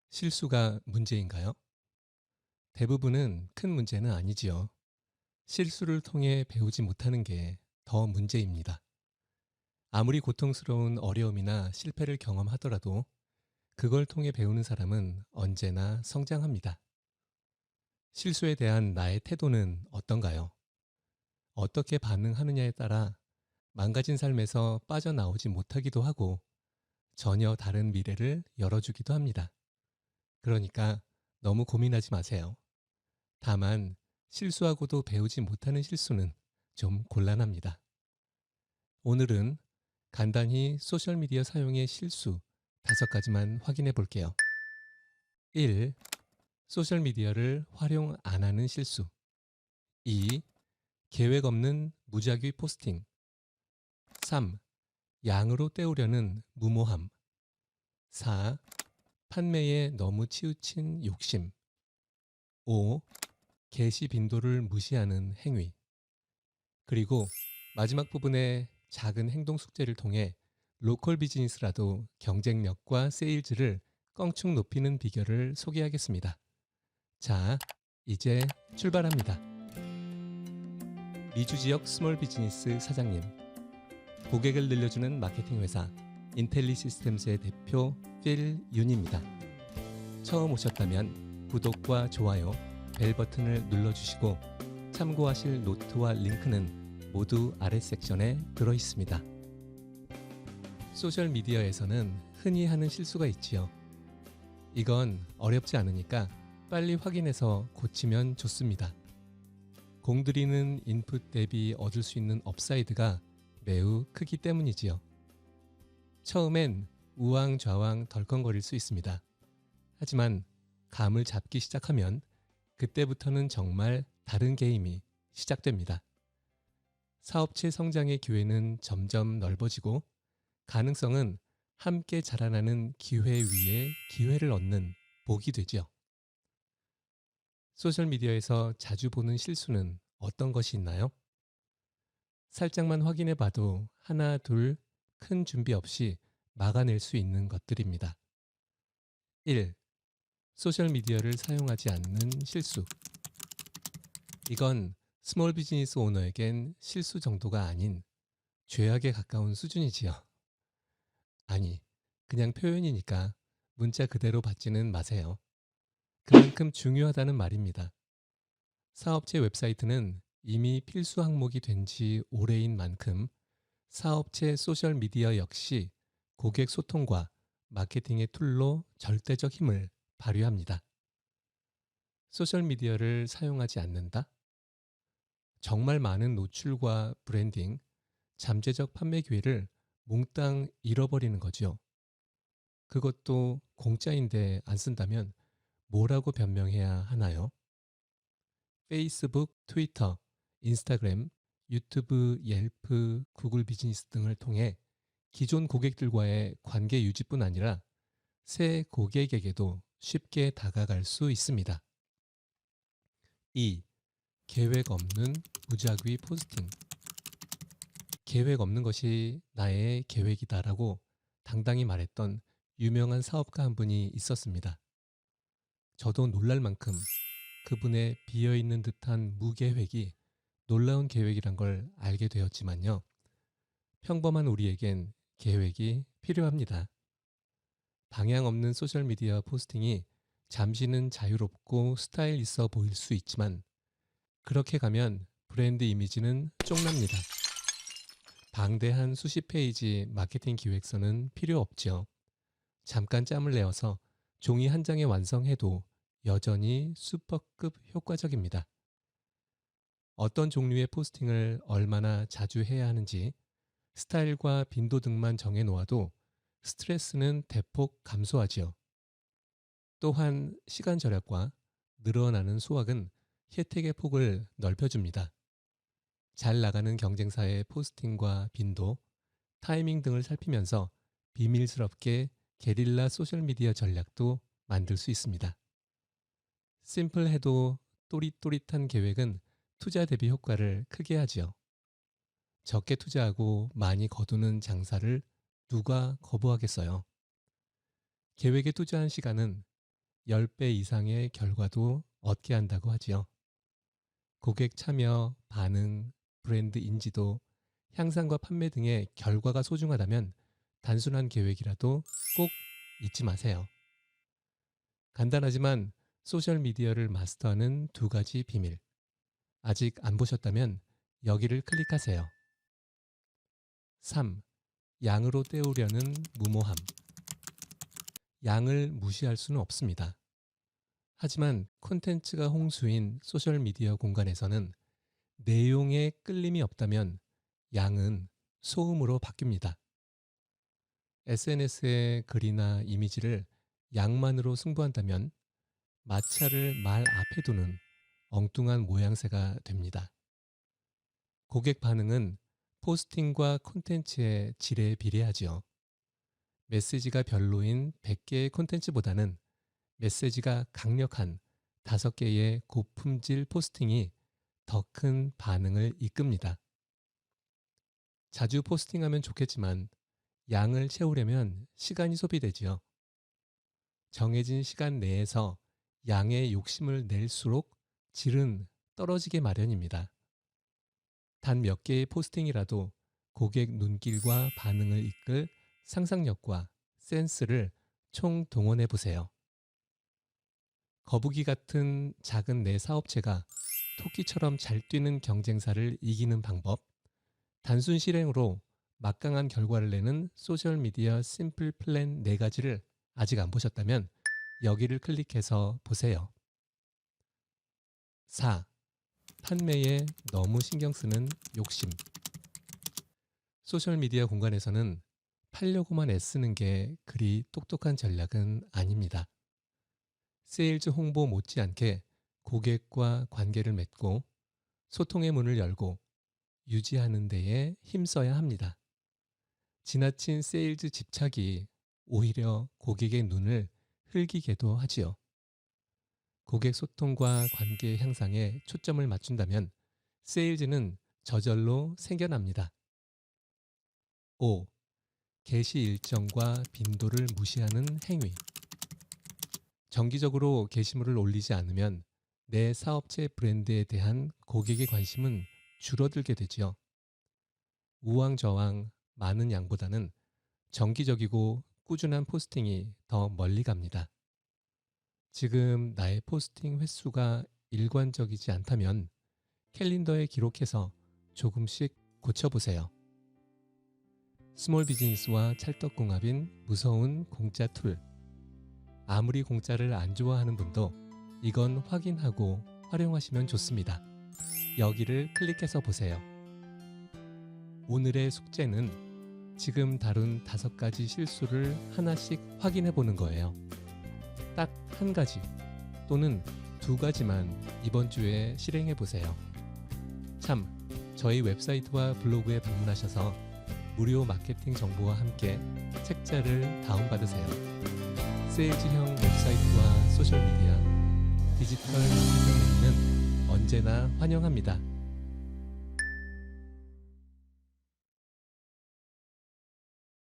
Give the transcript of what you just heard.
실수가 문제인가요? 대부분은 큰 문제는 아니지요. 실수를 통해 배우지 못하는 게 더 문제입니다. 아무리 고통스러운 어려움이나 실패를 경험하더라도 그걸 통해 배우는 사람은 언제나 성장합니다. 실수에 대한 나의 태도는 어떤가요? 어떻게 반응하느냐에 따라 망가진 삶에서 빠져나오지 못하기도 하고 전혀 다른 미래를 열어주기도 합니다. 그러니까 너무 고민하지 마세요. 다만 실수하고도 배우지 못하는 실수는 좀 곤란합니다. 오늘은 간단히 소셜미디어 사용의 실수 5가지만 확인해 볼게요. 1. 소셜미디어를 활용 안 하는 실수. 2. 계획 없는 무작위 포스팅. 3. 양으로 때우려는 무모함. 4. 판매에 너무 치우친 욕심. 5. 게시 빈도를 무시하는 행위. 그리고 마지막 부분에 작은 행동 숙제를 통해 로컬 비즈니스라도 경쟁력과 세일즈를 껑충 높이는 비결을 소개하겠습니다. 자, 이제 출발합니다. 미주 지역 스몰 비즈니스 사장님, 고객을 늘려주는 마케팅 회사 인텔리 시스템스의 대표 필 윤입니다. 처음 오셨다면 구독과 좋아요, 벨 버튼을 눌러주시고 참고하실 노트와 링크는 모두 아래 섹션에 들어 있습니다. 소셜미디어에서는 흔히 하는 실수가 있지요. 이건 어렵지 않으니까 빨리 확인해서 고치면 좋습니다. 공들이는 인풋 대비 얻을 수 있는 업사이드가 매우 크기 때문이지요. 처음엔 우왕좌왕 덜컹거릴 수 있습니다. 하지만 감을 잡기 시작하면 그때부터는 정말 다른 게임이 시작됩니다. 사업체 성장의 기회는 점점 넓어지고 가능성은 함께 자라나는 기회 위에 기회를 얻는 복이 되죠. 소셜미디어에서 자주 보는 실수는 어떤 것이 있나요? 살짝만 확인해 봐도 하나, 둘, 큰 준비 없이 막아낼 수 있는 것들입니다. 1. 소셜미디어를 사용하지 않는 실수. 이건 스몰 비즈니스 오너에겐 실수 정도가 아닌 죄악에 가까운 수준이지요. 아니, 그냥 표현이니까 문자 그대로 받지는 마세요. 그만큼 중요하다는 말입니다. 사업체 웹사이트는 이미 필수 항목이 된 지 오래인 만큼 사업체 소셜미디어 역시 고객 소통과 마케팅의 툴로 절대적 힘을 발휘합니다. 소셜미디어를 사용하지 않는다? 정말 많은 노출과 브랜딩, 잠재적 판매 기회를 몽땅 잃어버리는 거죠. 그것도 공짜인데 안 쓴다면 뭐라고 변명해야 하나요? 페이스북, 트위터, 인스타그램, 유튜브, 옐프, 구글 비즈니스 등을 통해 기존 고객들과의 관계 유지뿐 아니라 새 고객에게도 쉽게 다가갈 수 있습니다. 2. 계획 없는 무작위 포스팅. 계획 없는 것이 나의 계획이다라고 당당히 말했던 유명한 사업가 한 분이 있었습니다. 저도 놀랄 만큼 그분의 비어있는 듯한 무계획이 놀라운 계획이란 걸 알게 되었지만요. 평범한 우리에겐 계획이 필요합니다. 방향 없는 소셜미디어 포스팅이 잠시는 자유롭고 스타일 있어 보일 수 있지만 그렇게 가면 브랜드 이미지는 쪽납니다. 방대한 수십 페이지 마케팅 기획서는 필요 없죠. 잠깐 짬을 내어서 종이 한 장에 완성해도 여전히 슈퍼급 효과적입니다. 어떤 종류의 포스팅을 얼마나 자주 해야 하는지 스타일과 빈도 등만 정해 놓아도 스트레스는 대폭 감소하지요. 또한 시간 절약과 늘어나는 수확은 혜택의 폭을 넓혀줍니다. 잘 나가는 경쟁사의 포스팅과 빈도, 타이밍 등을 살피면서 비밀스럽게 게릴라 소셜미디어 전략도 만들 수 있습니다. 심플해도 또릿또릿한 계획은 투자 대비 효과를 크게 하지요. 적게 투자하고 많이 거두는 장사를 누가 거부하겠어요. 계획에 투자한 시간은 10배 이상의 결과도 얻게 한다고 하지요. 고객 참여, 반응, 브랜드 인지도, 향상과 판매 등의 결과가 소중하다면 단순한 계획이라도 꼭 잊지 마세요. 간단하지만 소셜미디어를 마스터하는 2가지 비밀. 아직 안 보셨다면 여기를 클릭하세요. 3. 양으로 때우려는 무모함. 양을 무시할 수는 없습니다. 하지만 콘텐츠가 홍수인 소셜미디어 공간에서는 내용에 끌림이 없다면 양은 소음으로 바뀝니다. SNS의 글이나 이미지를 양만으로 승부한다면 마차를 말 앞에 두는 엉뚱한 모양새가 됩니다. 고객 반응은 포스팅과 콘텐츠의 질에 비례하지요. 메시지가 별로인 100개의 콘텐츠보다는 메시지가 강력한 5개의 고품질 포스팅이 더 큰 반응을 이끕니다. 자주 포스팅하면 좋겠지만 양을 채우려면 시간이 소비되지요. 정해진 시간 내에서 양의 욕심을 낼수록 질은 떨어지게 마련입니다. 단 몇 개의 포스팅이라도 고객 눈길과 반응을 이끌 상상력과 센스를 총동원해 보세요. 거북이 같은 작은 내 사업체가 토끼처럼 잘 뛰는 경쟁사를 이기는 방법, 단순 실행으로 막강한 결과를 내는 소셜미디어 심플 플랜 4가지를 아직 안 보셨다면 여기를 클릭해서 보세요. 4. 판매에 너무 신경 쓰는 욕심. 소셜미디어 공간에서는 팔려고만 애쓰는 게 그리 똑똑한 전략은 아닙니다. 세일즈 홍보 못지않게 고객과 관계를 맺고 소통의 문을 열고 유지하는 데에 힘써야 합니다. 지나친 세일즈 집착이 오히려 고객의 눈을 흘기게도 하지요. 고객 소통과 관계 향상에 초점을 맞춘다면 세일즈는 저절로 생겨납니다. 5. 게시 일정과 빈도를 무시하는 행위. 정기적으로 게시물을 올리지 않으면 내 사업체 브랜드에 대한 고객의 관심은 줄어들게 되지요. 우왕좌왕 많은 양보다는 정기적이고 꾸준한 포스팅이 더 멀리 갑니다. 지금 나의 포스팅 횟수가 일관적이지 않다면 캘린더에 기록해서 조금씩 고쳐보세요. 스몰 비즈니스와 찰떡궁합인 무서운 공짜 툴. 아무리 공짜를 안 좋아하는 분도 이건 확인하고 활용하시면 좋습니다. 여기를 클릭해서 보세요. 오늘의 숙제는 지금 다룬 5가지 실수를 하나씩 확인해 보는 거예요. 딱 1가지 또는 2가지만 이번 주에 실행해 보세요. 참, 저희 웹사이트와 블로그에 방문하셔서 무료 마케팅 정보와 함께 책자를 다운받으세요. 세일즈형 웹사이트와 소셜미디어, 디지털 마케팅은 언제나 환영합니다.